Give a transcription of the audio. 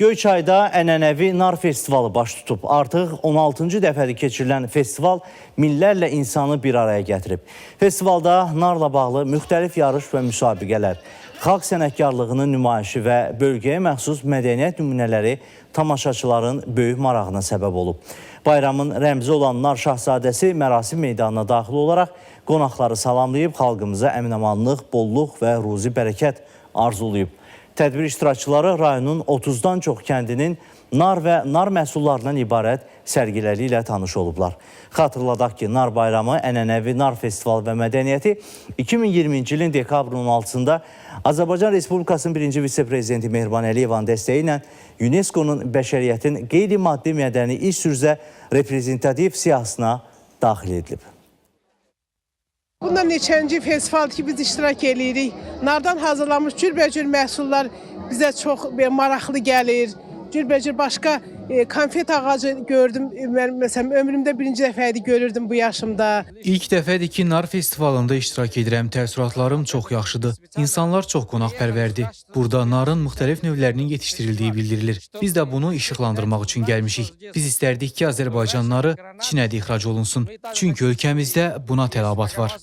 Göyçayda ənənəvi nar festivalı baş tutub. Artıq 16-cı dəfədir keçirilən festival minlərlə insanı bir araya gətirib. Festivalda narla bağlı müxtəlif yarış və müsabiqələr, xalq sənətkarlığının nümayişi və bölgəyə məxsus mədəniyyət nümunələri tamaşaçıların böyük marağına səbəb olub. Bayramın rəmzi olan Nar Şahzadəsi mərasim meydanına daxil olaraq qonaqları salamlayıb, xalqımıza əminamanlıq, bolluq və ruzi bərəkət arzulayıb. Tədbir iştirakçıları rayonun 30-dan çox kəndinin nar və nar məhsullarından ibarət sərgiləri ilə tanış olublar. Xatırladaq ki, Nar Bayramı ənənəvi nar festivalı və mədəniyyəti 2020-ci ilin dekabrın 16-sında Azərbaycan Respublikasının 1-ci vitse-prezidenti Mehriban Əliyevin dəstəyi ilə UNESCO-nun bəşəriyyətin qeyri-maddi mədəni iş üzrə reprezentativ siyahısına daxil edilib. Bundan neçənci festivaldır ki, biz iştirak edirik. Nardan hazırlanmış cürbəcür məhsullar bizə çox maraqlı gəlir. Cürbəcür başqa konfet ağacı gördüm. Mən məsələn ömrümdə birinci dəfə idi görürdüm bu yaşımda. İlk dəfədir ki, Nar festivalında iştirak edirəm. Təəssüratlarım çox yaxşıdır. İnsanlar çox qonaqpərvərdir. Burada narın müxtəlif növlərinin yetişdirildiyi bildirilir. Biz də bunu işıqlandırmaq üçün gəlmişik. Biz istərdik ki, Azərbaycan narı Çinə də ixrac olunsun. Çünki ölkəmizdə buna tələbat var.